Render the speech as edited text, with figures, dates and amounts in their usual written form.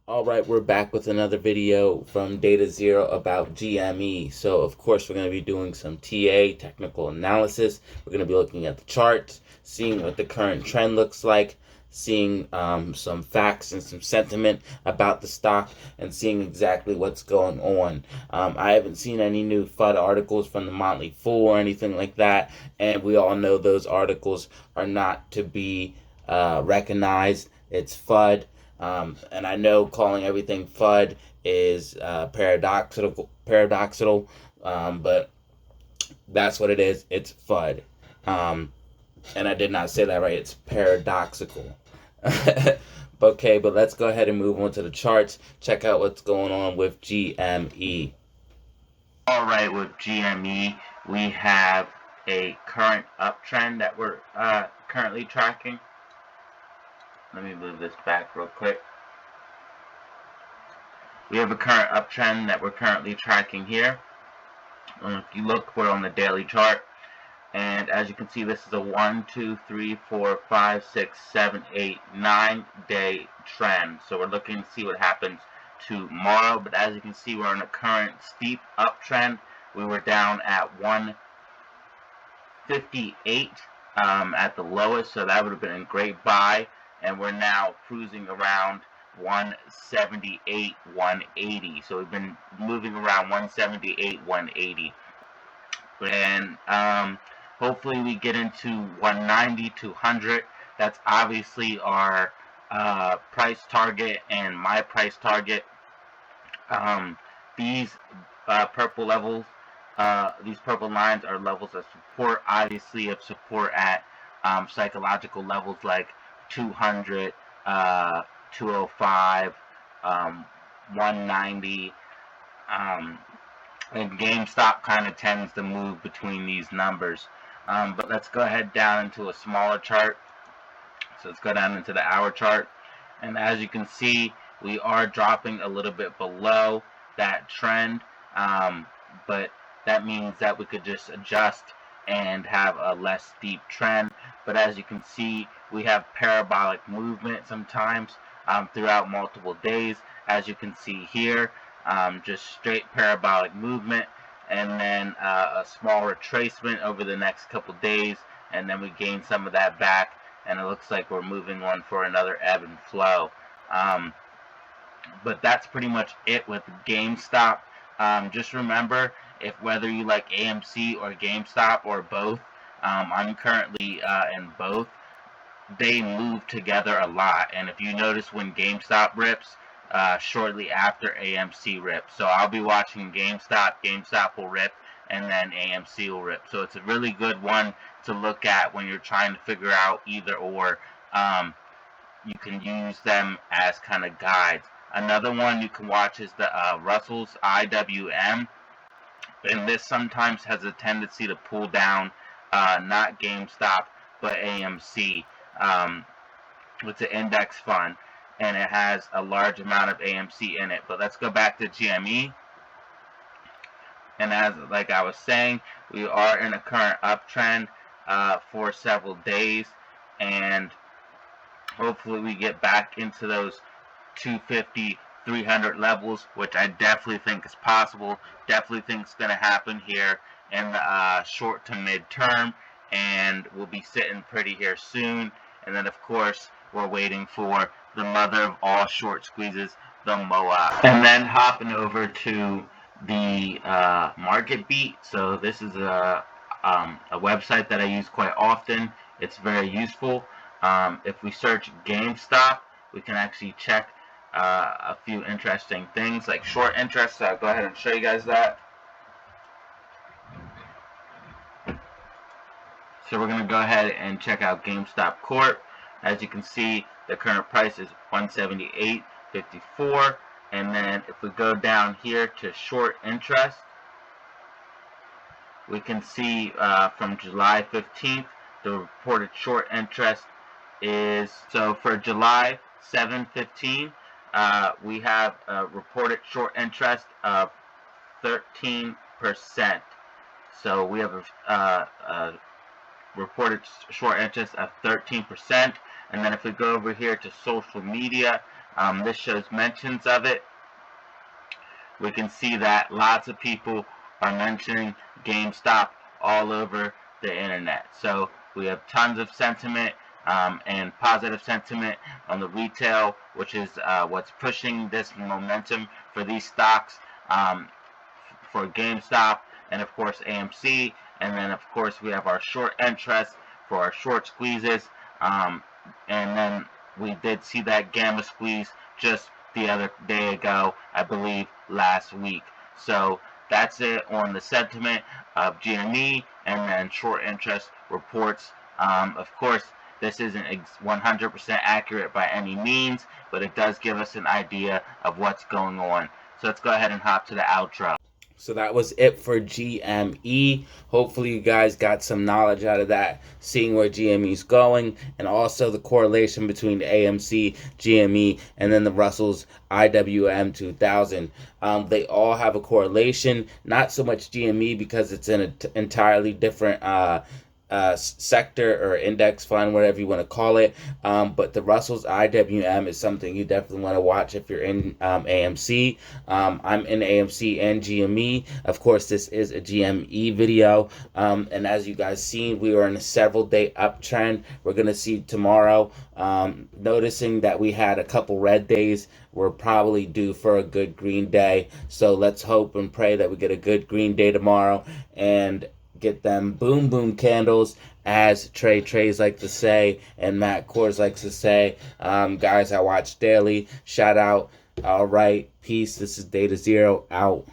Alright, we're back with another video from Data Zero about GME. So, of course, we're going to be doing some TA, technical analysis. We're going to be looking at the charts, seeing what the current trend looks like, seeing some facts and some sentiment about the stock, and seeing exactly what's going on. I haven't seen any new FUD articles from the Motley Fool or anything like that, and we all know those articles are not to be recognized. It's FUD. And I know calling everything FUD is paradoxical, but that's what it is. It's FUD. And I did not say that right. It's paradoxical. Okay, but let's go ahead and move on to the charts. Check out what's going on with GME. All right, with GME, we have a current uptrend that we're currently tracking. Let me move this back real quick. We have a current uptrend that we're currently tracking here. If you look, we're on the daily chart. And as you can see, this is a 1, 2, 3, 4, 5, 6, 7, 8, 9 day trend. So we're looking to see what happens tomorrow. But as you can see, we're on a current steep uptrend. We were down at 158 at the lowest, so that would have been a great buy. And we're now cruising around 178, 180. So we've been moving around 178, 180. And hopefully we get into 190, 200. That's obviously our price target and my price target. These purple levels, these purple lines are levels of support, obviously of support at psychological levels like 200, 205, 190, and GameStop kind of tends to move between these numbers. But let's go ahead down into a smaller chart. So let's go down into the hour chart. And as you can see, we are dropping a little bit below that trend. But that means that we could just adjust and have a less steep trend. But as you can see, we have parabolic movement sometimes throughout multiple days. As you can see here, just straight parabolic movement, and then a small retracement over the next couple days, and then we gain some of that back, and it looks like we're moving on for another ebb and flow. But that's pretty much it with GameStop. Just remember, if whether you like AMC or GameStop or both, I'm currently in both, they move together a lot. And if you notice, when GameStop rips, shortly after AMC rips. So I'll be watching GameStop, GameStop will rip, and then AMC will rip. So it's a really good one to look at when you're trying to figure out either or. You can use them as kind of guides. Another one you can watch is the Russell's IWM, and this sometimes has a tendency to pull down not GameStop but AMC. It's an index fund, and it has a large amount of AMC in it. But let's go back to GME. And as like I was saying, we are in a current uptrend for several days, and hopefully we get back into those 250, 300 levels, which I definitely think is possible. Definitely think it's going to happen here in the short to mid term, and we'll be sitting pretty here soon. And then, of course, we're waiting for the mother of all short squeezes, the MOASS. And then hopping over to the market beat. So this is a website that I use quite often. It's very useful. If we search GameStop, we can actually check a few interesting things like short interest. So I'll go ahead and show you guys that. So we're going to go ahead and check out GameStop Corp. As you can see, the current price is $178.54. And then if we go down here to short interest, we can see from July 15th, the reported short interest is, so for July 7/15, we have a reported short interest of 13%. So we have a reported short interest of 13%. And then if we go over here to social media, This shows mentions of it. We can see that lots of people are mentioning GameStop all over the internet. So we have tons of sentiment and positive sentiment on the retail, which is what's pushing this momentum for these stocks, for GameStop and of course AMC. And then of course we have our short interest for our short squeezes. And then we did see that gamma squeeze just the other day ago, I believe last week. So that's it on the sentiment of GME and then short interest reports. Of course, this isn't 100% accurate by any means, but it does give us an idea of what's going on. So let's go ahead and hop to the outro. So that was it for GME. Hopefully you guys got some knowledge out of that, seeing where GME is going, and also the correlation between the AMC, GME, and then the Russell's IWM 2000. They all have a correlation, not so much GME because it's in an entirely different sector or index fund, whatever you want to call it. But the Russell's IWM is something you definitely want to watch if you're in AMC. I'm in AMC and GME. Of course, this is a GME video. And as you guys seen, we are in a several day uptrend. We're going to see tomorrow, noticing that we had a couple red days. We're probably due for a good green day. So let's hope and pray that we get a good green day tomorrow and get them boom boom candles, as Trey's like to say and Matt Kors likes to say. Guys, I watch daily. Shout out. All right, peace. This is Data Zero out.